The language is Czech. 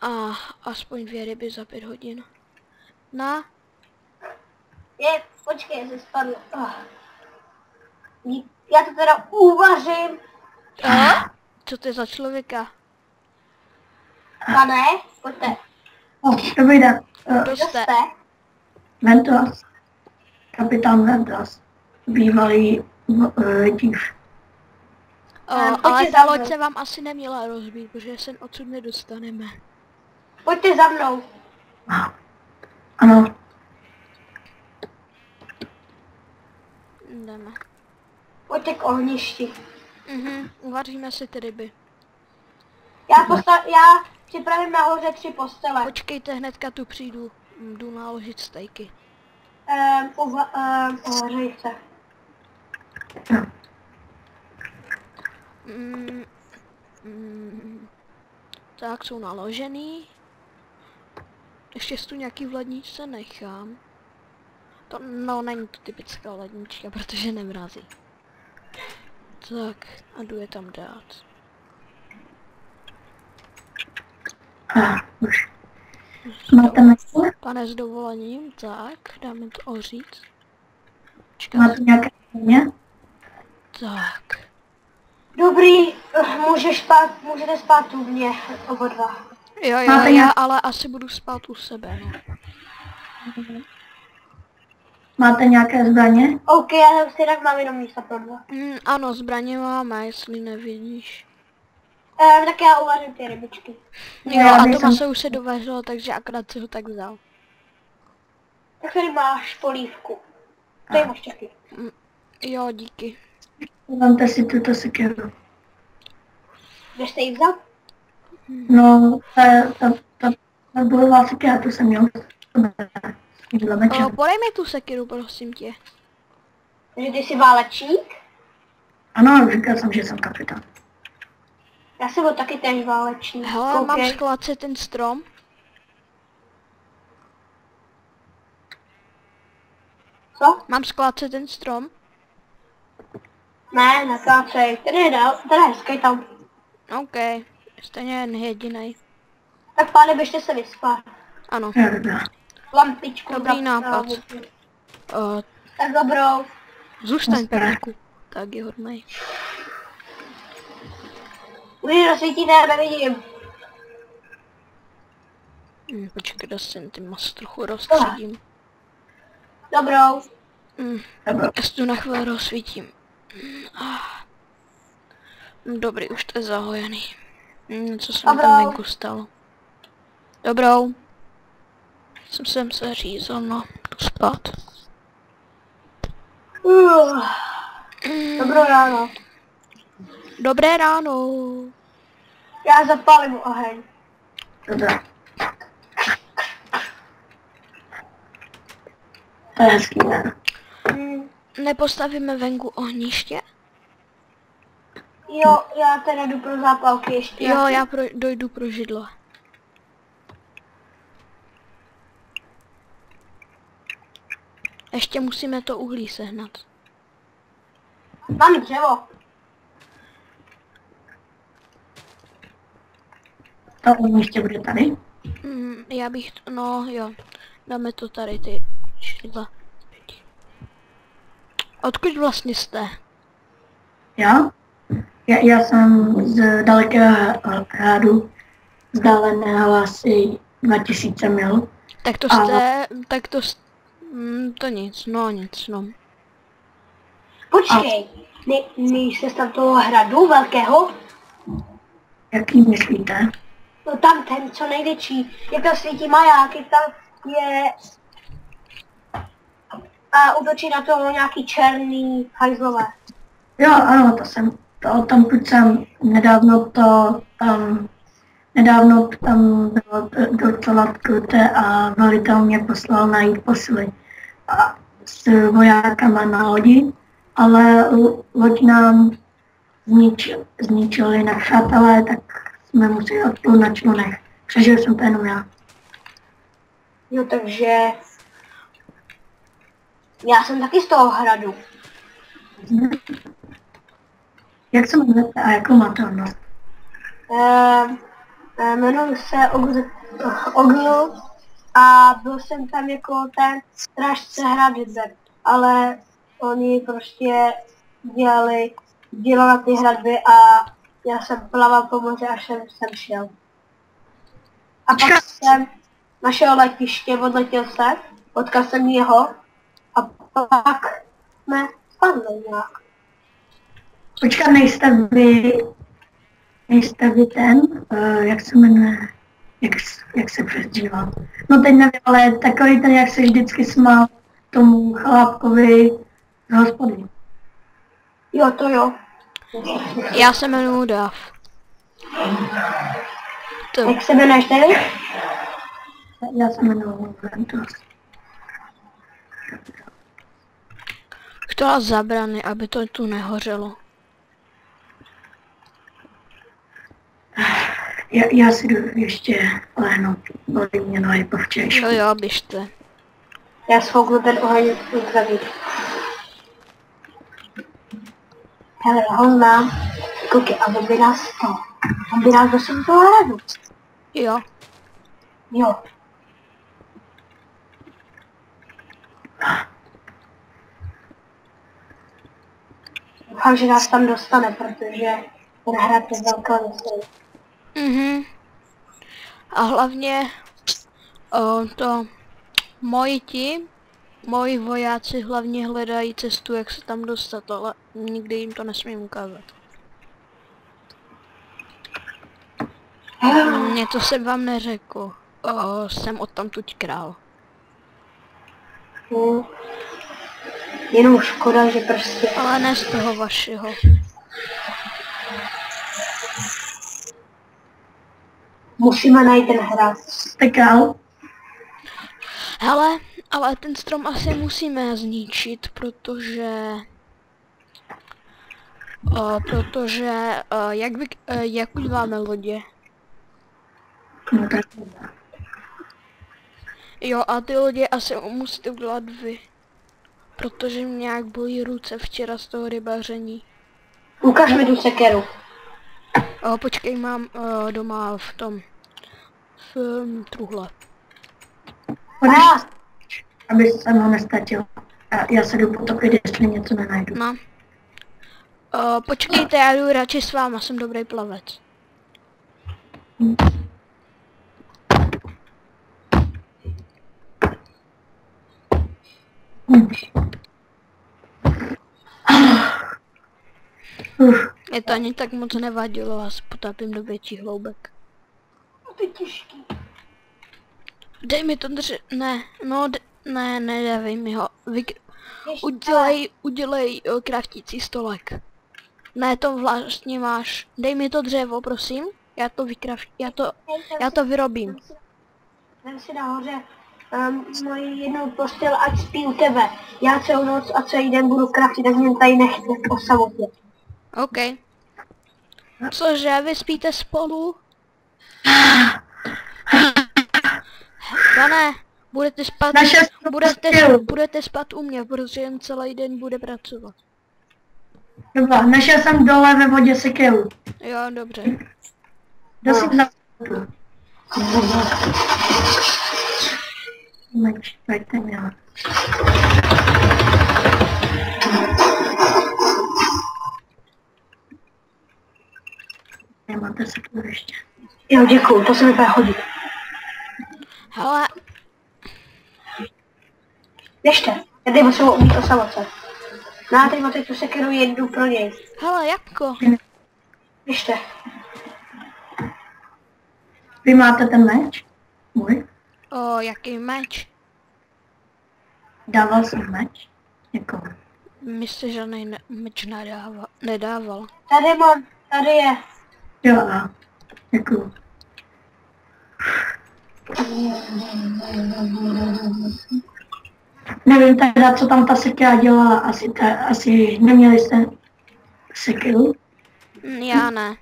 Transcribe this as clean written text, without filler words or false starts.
A aspoň 2 ryby za 5 hodin. Na. Počkej, se spadlo. Já to teda uvařím. Co to je za člověka? Pane, pojďte. Dobrý den. Kdo jste? Ventos. Kapitán Ventos. Bývalý div. Ale ta loď se vám asi neměla rozbít, protože se odsud nedostaneme. Pojďte za mnou. Ano. Jdeme. Pojďte k ohništi. Uvaříme si ty ryby. Já připravím nahoře 3 postele. Počkejte, hnedka tu přijdu. Jdu naložit stejky. Uvařejte. Tak, jsou naložený. Ještě tu nějaký v ledničce nechám. To, no, není to typická lednička, protože nemrazí. Tak, a jdu je tam dát. Už. Máte meso? Pane, s dovolením, tak, dáme to ořít. Máte nějaké mě? Tak. Dobrý, můžete spát u mě, oba dva. Jo, já ale asi budu spát u sebe, no. Máte nějaké zbraně? OK, já stejně mám jenom místa pro 2. Ano, zbraně máme, jestli nevidíš. Tak já uvařím ty rybičky. Jo, a to maso už se dovařilo, takže akorát si ho tak vzal. Tak tady máš polívku. Tady máš taky. Jo, díky. Vemte si tuto sekeru. Kde jste ji vzal? No, ta bojová sekera, tu jsem měl. Podej mi tu sekiru, prosím tě. Takže ty jsi válečník? Ano, říkal jsem, že jsem kapitán. Já jsem byl taky též válečník. Hele, mám skladce ten strom. Co? Mám skladce ten strom. Ne, nakácej. Tady je hezký tam. OK, stejně jen jedinej. Tak páne, běžte se vyspat. Ano. Lampičku. Dobrý nápad. Tak dobrou. Zůstaň, Petrku. Tak je hodnej. Už rozsvítíte, já nevidím. Počkej, da se ty maso trochu rozstřídím. Dobrou. Já si tu na chvíli rozsvítím. Dobrý, už to je zahojený. Co se mi tam venku stalo? Dobrou. Jsem se řízl, no, jdu spát. Dobrou ráno. Dobré ráno. Já zapálím oheň. Dobré. To je hezký, ne? Nepostavíme venku ohniště? Jo, já teda jdu pro zápalky ještě. Jo, já dojdu pro židlo. Ještě musíme to uhlí sehnat. Mám dřevo. To ohniště bude tady? Já bych, no jo, dáme to tady ty židla. Odkud vlastně jste? Já jsem z dalekého hradu, vzdáleného asi 2000 mil. Tak to jste, to nic, no. Počkej, nejste z tam toho hradu velkého? Jaký myslíte? No tam ten, co největší. Je to svítí maják, je tam je... A útočí na to nějaký černý hajzlové. Jo, ano, tamkud jsem nedávno tam bylo docela kruté a velitel mě poslal najít posily s vojákama na lodi, ale loď nám zničili nepřátelé, tak jsme museli odplout na člunech. Přežil jsem to jenom já. No takže... Já jsem taky z toho hradu. Jak se jmenujete a jakou máte hodnost? Jmenuji se Ogl a byl jsem tam jako ten strážce hradby, ale oni prostě dělali ty hradby a já jsem plaval po moři až jsem šel. A pak jsem našel letiště, odletěl se, potkal jsem jeho a pak jsme spadli nějak. Počkat, nejste vy ten, jak se jmenuje, jak se přezdívá. No teď nevím, ale takový ten, jak se vždycky smál tomu chlapkovi z hospody. Jo, to jo. Já se jmenuji Dav. Jak se jmenuješ tedy? Já se jmenuji Ventus. Chtěla zabrany, aby to tu nehořelo. Já si jdu ještě lehnout, bolí mě nohy po včerejšku. Jo, běžte. Já sfouknu ten oheň uzdraví. Hele, holna, koukej, a vybírás to. Vybírás do sem toho hradu. Jo. Jo. Doufám, že nás tam dostane, protože ten hrad je velkolepý. Mhm. A hlavně moji vojáci hlavně hledají cestu, jak se tam dostat, ale nikdy jim to nesmím ukázat. Něco jsem vám neřekl. Jsem odtamtud král. Jenom škoda, že prostě... Ale ne z toho vašeho. Musíme najít ten hrad. Jste král? Hele, ale ten strom asi musíme zničit, protože jak uděláme lodě? No tak. Jo, a ty lodě asi musíte udělat vy. Protože mě nějak bolí ruce včera z toho rybaření. Ukaž mi tu sekeru. Počkej, mám doma v truhle. Aby se ho nestatil. Já se jdu potopit, jestli něco nenajdu. No. Počkejte, já jdu radši s váma, jsem dobrý plavec. Mě to ani tak moc nevadilo, vás potápím do větších hloubek. No to je těžký. Dej mi to ne, nedávej mi ho. Udělej kraftící stolek. Ne, to vlastně máš. Dej mi to dřevo, prosím. Já to vyrobím. Vem si nahoře moji jednou postel, ať spí u tebe. Já celou noc a celý den budu kraftit, tak mě tady nechce o samotě. OK. Cože, vy spíte spolu? Pane, budete spát u mě, protože jen celý den bude pracovat. Dobrá, našel jsem dole ve vodě sekeru. Jo, dobře. Kdo si vzal? Meč, dajte měla. Nemáte sekeru ještě. Jo, děkuju, to se mi bude hodit. Hele. Běžte, já tady potřebuji umít osamoce. No a teď máte tu sekeru, jedu pro něj. Hele, Jabko. Běžte. Vy máte ten meč? Můj? Jaký meč? Dával jsem meč? Někomu. My jste žádný meč nedával. Tady mám, tady je. Jo, děkuju. Nevím teda, co tam ta sekera dělala, asi neměli jste sekeru? Já ne.